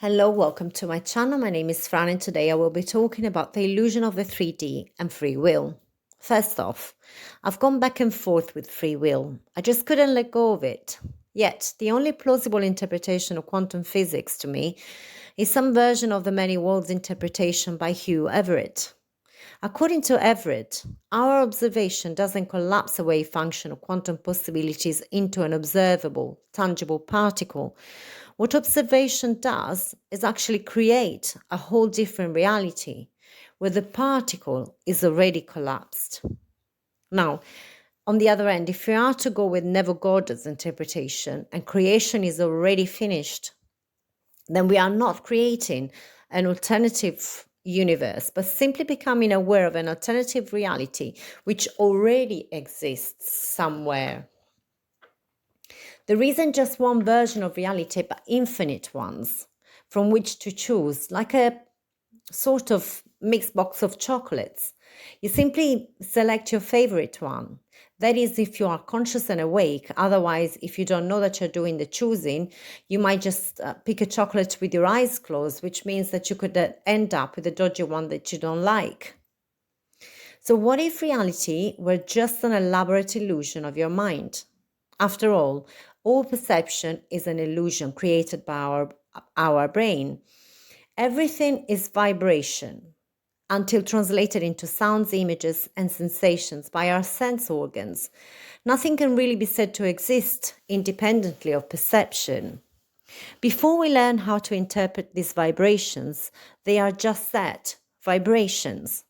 Hello, welcome to my channel. My name is Fran and today I will be talking about the illusion of the 3D and free will. First off, I've gone back and forth with free will. I just couldn't let go of it. Yet, the only plausible interpretation of quantum physics to me is some version of the many worlds interpretation by Hugh Everett. According to Everett, our observation doesn't collapse a wave function of quantum possibilities into an observable, tangible particle. What observation does is actually create a whole different reality where the particle is already collapsed. Now, on the other end, if we are to go with Neville Goddard's interpretation and creation is already finished, then we are not creating an alternative universe, but simply becoming aware of an alternative reality which already exists somewhere. There isn't just one version of reality, but infinite ones from which to choose, like a sort of mixed box of chocolates. You simply select your favorite one. That is, if you are conscious and awake. Otherwise, if you don't know that you're doing the choosing, you might just pick a chocolate with your eyes closed, which means that you could end up with a dodgy one that you don't like. So what if reality were just an elaborate illusion of your mind? After all perception is an illusion created by our brain. Everything is vibration until translated into sounds, images, and sensations by our sense organs. Nothing can really be said to exist independently of perception. Before we learn how to interpret these vibrations, they are just that, vibrations.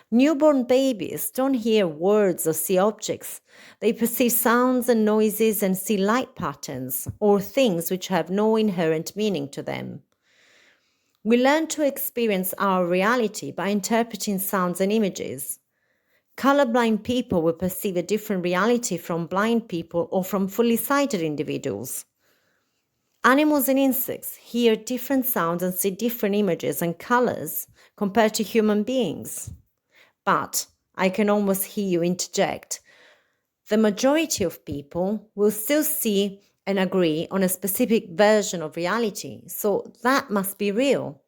Newborn babies don't hear words or see objects. They perceive sounds and noises and see light patterns or things which have no inherent meaning to them. We learn to experience our reality by interpreting sounds and images. Colorblind people will perceive a different reality from blind people or from fully sighted individuals. Animals and insects hear different sounds and see different images and colors compared to human beings. But I can almost hear you interject. The majority of people will still see and agree on a specific version of reality, so that must be real.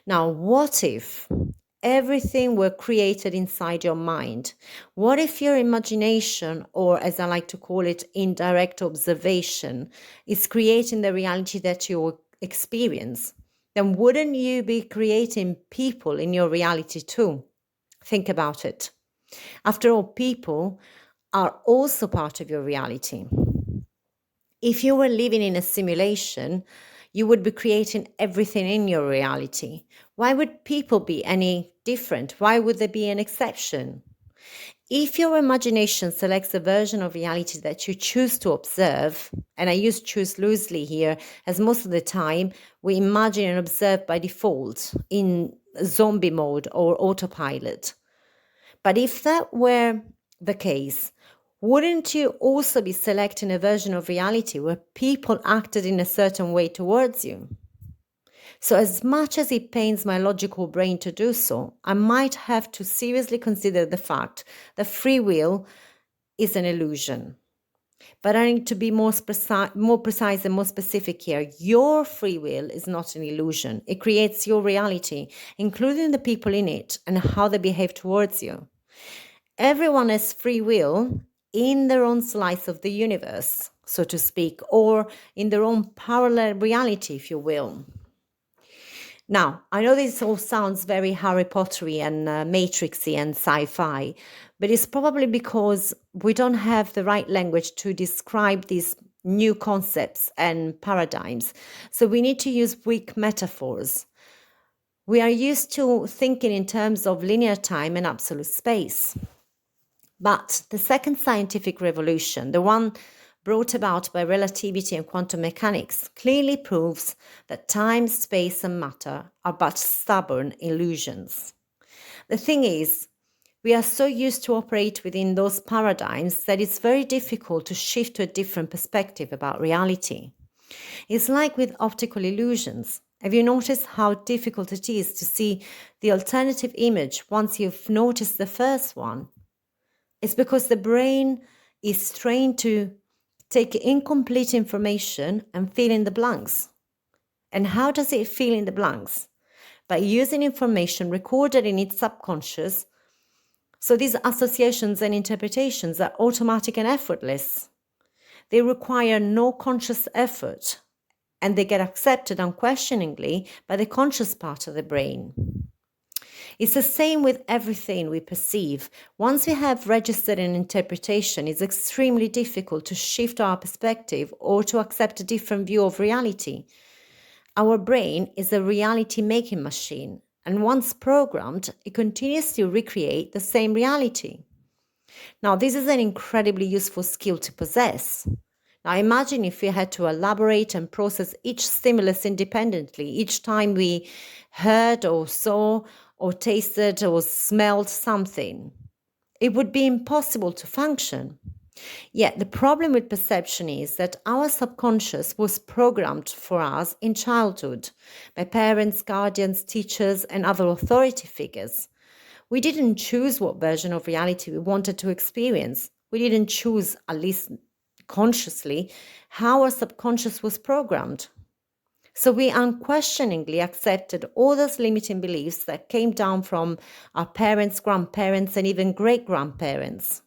Now, what if everything were created inside your mind? What if your imagination, or as I like to call it, indirect observation, is creating the reality that you experience? Then wouldn't you be creating people in your reality too? Think about it. After all, people are also part of your reality. If you were living in a simulation, you would be creating everything in your reality. Why would people be any different? Why would there be an exception? If your imagination selects a version of reality that you choose to observe, and I use choose loosely here, as most of the time we imagine and observe by default in zombie mode or autopilot. But if that were the case, wouldn't you also be selecting a version of reality where people acted in a certain way towards you? So as much as it pains my logical brain to do so, I might have to seriously consider the fact that free will is an illusion. But I need to be more precise and more specific here. Your free will is not an illusion. It creates your reality, including the people in it and how they behave towards you. Everyone has free will in their own slice of the universe, so to speak, or in their own parallel reality, if you will. Now, I know this all sounds very Harry Pottery and Matrixy and sci-fi, but it's probably because we don't have the right language to describe these new concepts and paradigms. So we need to use weak metaphors. We are used to thinking in terms of linear time and absolute space. But the second scientific revolution, the one brought about by relativity and quantum mechanics, clearly proves that time, space, and matter are but stubborn illusions. The thing is, we are so used to operate within those paradigms that it's very difficult to shift to a different perspective about reality. It's like with optical illusions. Have you noticed how difficult it is to see the alternative image once you've noticed the first one? It's because the brain is trained to take incomplete information and fill in the blanks. And how does it fill in the blanks? By using information recorded in its subconscious. So these associations and interpretations are automatic and effortless. They require no conscious effort, and they get accepted unquestioningly by the conscious part of the brain. It's the same with everything we perceive. Once we have registered an interpretation, it's extremely difficult to shift our perspective or to accept a different view of reality. Our brain is a reality-making machine, and once programmed, it continues to recreate the same reality. Now, this is an incredibly useful skill to possess. Now, imagine if we had to elaborate and process each stimulus independently, each time we heard or saw or tasted or smelled something. It would be impossible to function. Yet the problem with perception is that our subconscious was programmed for us in childhood by parents, guardians, teachers, and other authority figures. We didn't choose what version of reality we wanted to experience. We didn't choose, at least consciously, how our subconscious was programmed. So we unquestioningly accepted all those limiting beliefs that came down from our parents, grandparents, and even great-grandparents.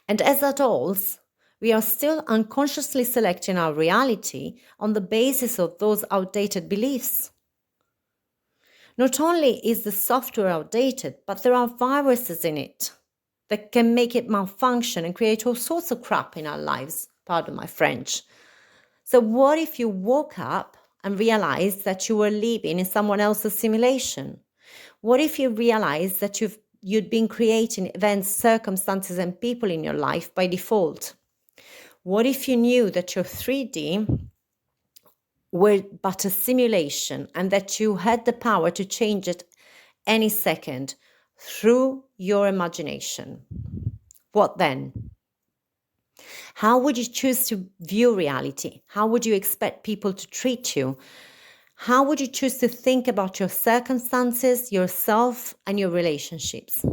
And as adults, we are still unconsciously selecting our reality on the basis of those outdated beliefs. Not only is the software outdated, but there are viruses in it that can make it malfunction and create all sorts of crap in our lives, pardon my French. So what if you woke up and realized that you were living in someone else's simulation? What if you realized that you'd been creating events, circumstances, and people in your life by default? What if you knew that your 3D were but a simulation and that you had the power to change it any second through your imagination? What then? How would you choose to view reality? How would you expect people to treat you? How would you choose to think about your circumstances, yourself, and your relationships?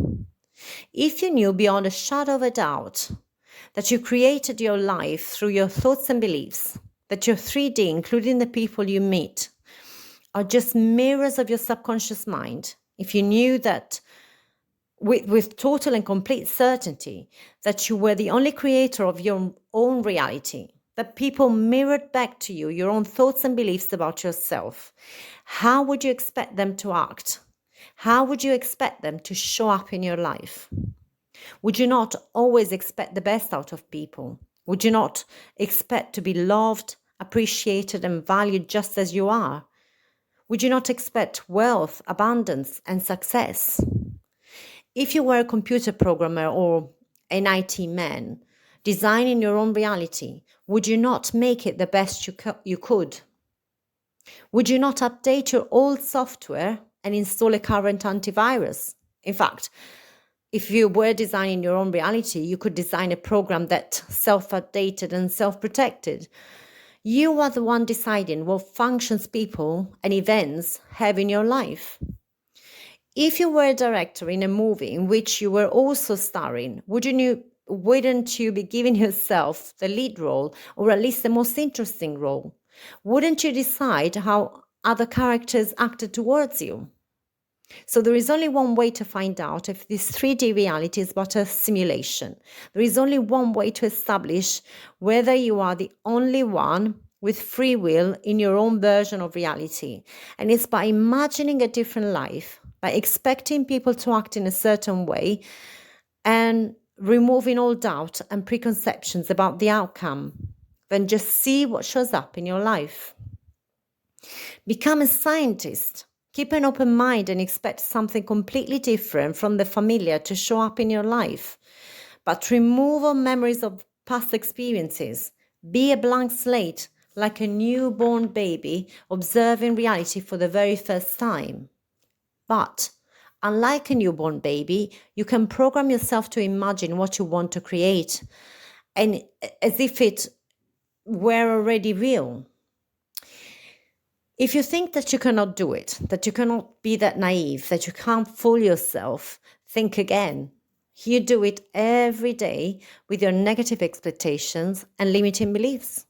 If you knew beyond a shadow of a doubt that you created your life through your thoughts and beliefs, that your 3D, including the people you meet, are just mirrors of your subconscious mind, if you knew that with total and complete certainty that you were the only creator of your own reality, that people mirrored back to you your own thoughts and beliefs about yourself, how would you expect them to act? How would you expect them to show up in your life? Would you not always expect the best out of people? Would you not expect to be loved, appreciated, and valued just as you are? Would you not expect wealth, abundance, and success? If you were a computer programmer or an IT man, designing your own reality, would you not make it the best you could? Would you not update your old software and install a current antivirus? In fact, if you were designing your own reality, you could design a program that self-updated and self-protected. You are the one deciding what functions people and events have in your life. If you were a director in a movie in which you were also starring, wouldn't you be giving yourself the lead role, or at least the most interesting role? Wouldn't you decide how other characters acted towards you? So there is only one way to find out if this 3D reality is but a simulation. There is only one way to establish whether you are the only one with free will in your own version of reality. And it's by imagining a different life, by expecting people to act in a certain way, and removing all doubt and preconceptions about the outcome. Then just see what shows up in your life. Become a scientist. Keep an open mind and expect something completely different from the familiar to show up in your life. But remove all memories of past experiences. Be a blank slate, like a newborn baby observing reality for the very first time. But unlike a newborn baby, you can program yourself to imagine what you want to create, and as if it were already real. If you think that you cannot do it, that you cannot be that naive, that you can't fool yourself, think again. You do it every day with your negative expectations and limiting beliefs.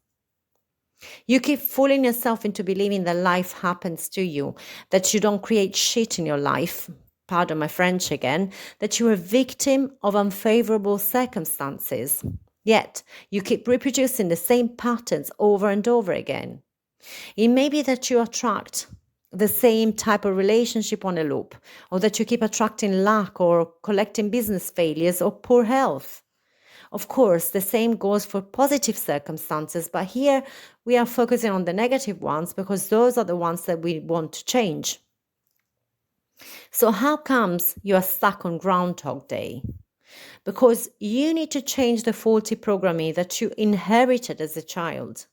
You keep fooling yourself into believing that life happens to you, that you don't create shit in your life, pardon my French again, that you're a victim of unfavorable circumstances. Yet, you keep reproducing the same patterns over and over again. It may be that you attract the same type of relationship on a loop, or that you keep attracting lack or collecting business failures or poor health. Of course, the same goes for positive circumstances, but here we are focusing on the negative ones because those are the ones that we want to change. So how comes you are stuck on Groundhog Day? Because you need to change the faulty programming that you inherited as a child.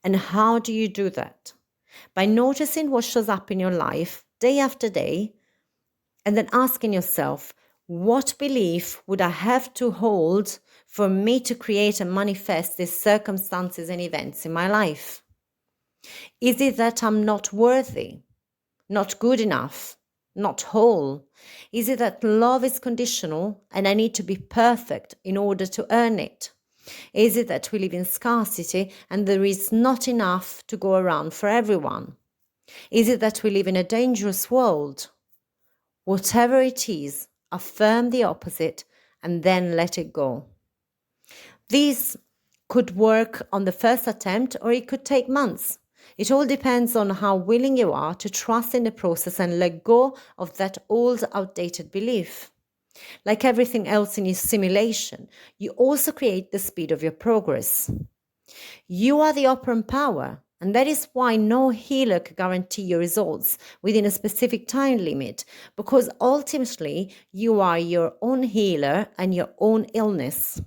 And how do you do that? By noticing what shows up in your life day after day, and then asking yourself, what belief would I have to hold for me to create and manifest these circumstances and events in my life? Is it that I'm not worthy, not good enough, not whole? Is it that love is conditional and I need to be perfect in order to earn it? Is it that we live in scarcity and there is not enough to go around for everyone? Is it that we live in a dangerous world? Whatever it is, affirm the opposite and then let it go. These could work on the first attempt or it could take months. It all depends on how willing you are to trust in the process and let go of that old, outdated belief. Like everything else in your simulation, you also create the speed of your progress. You are the operant power, and that is why no healer can guarantee your results within a specific time limit, because ultimately you are your own healer and your own illness.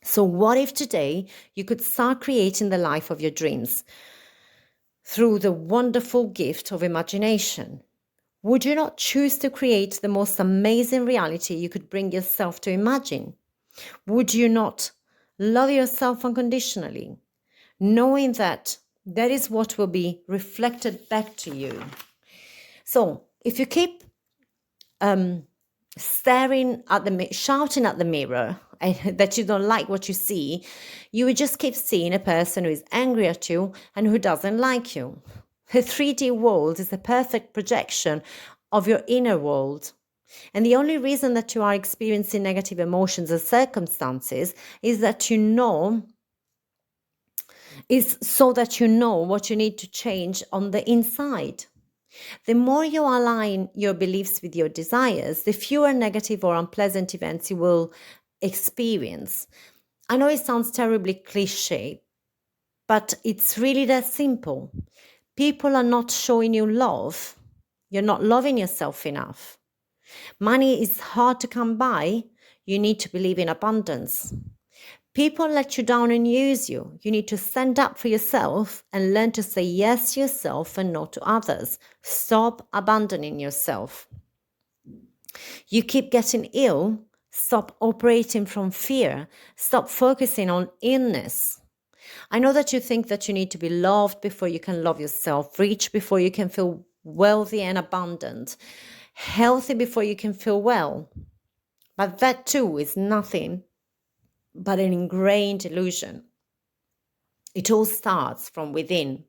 So what if today you could start creating the life of your dreams through the wonderful gift of imagination? Would you not choose to create the most amazing reality you could bring yourself to imagine? Would you not love yourself unconditionally, knowing that that is what will be reflected back to you? So if you keep shouting at the mirror that you don't like what you see, you would just keep seeing a person who is angry at you and who doesn't like you. The 3D world is a perfect projection of your inner world. And the only reason that you are experiencing negative emotions or circumstances is so that you know what you need to change on the inside. The more you align your beliefs with your desires, the fewer negative or unpleasant events you will experience. I know it sounds terribly cliche, but it's really that simple. People are not showing you love. You're not loving yourself enough. Money is hard to come by. You need to believe in abundance. People let you down and use you. You need to stand up for yourself and learn to say yes to yourself and no to others. Stop abandoning yourself. You keep getting ill. Stop operating from fear. Stop focusing on illness. I know that you think that you need to be loved before you can love yourself, rich before you can feel wealthy and abundant, healthy before you can feel well. But that too is nothing but an ingrained illusion. It all starts from within.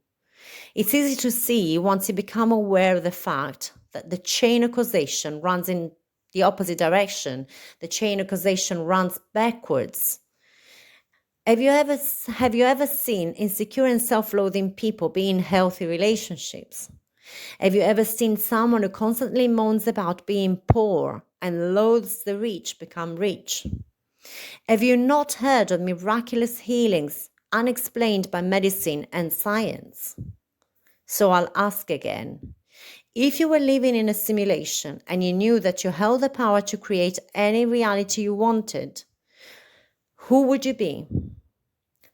It's easy to see once you become aware of the fact that the chain of causation runs in the opposite direction. The chain of causation runs backwards. Have you ever seen insecure and self-loathing people be in healthy relationships? Have you ever seen someone who constantly moans about being poor and loathes the rich become rich? Have you not heard of miraculous healings unexplained by medicine and science? So I'll ask again. If you were living in a simulation and you knew that you held the power to create any reality you wanted, who would you be?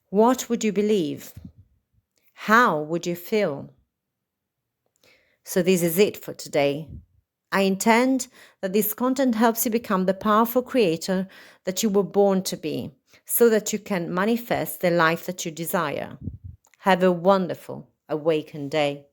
What would you believe? How would you feel? So this is it for today. I intend that this content helps you become the powerful creator that you were born to be, so that you can manifest the life that you desire. Have a wonderful awakened day.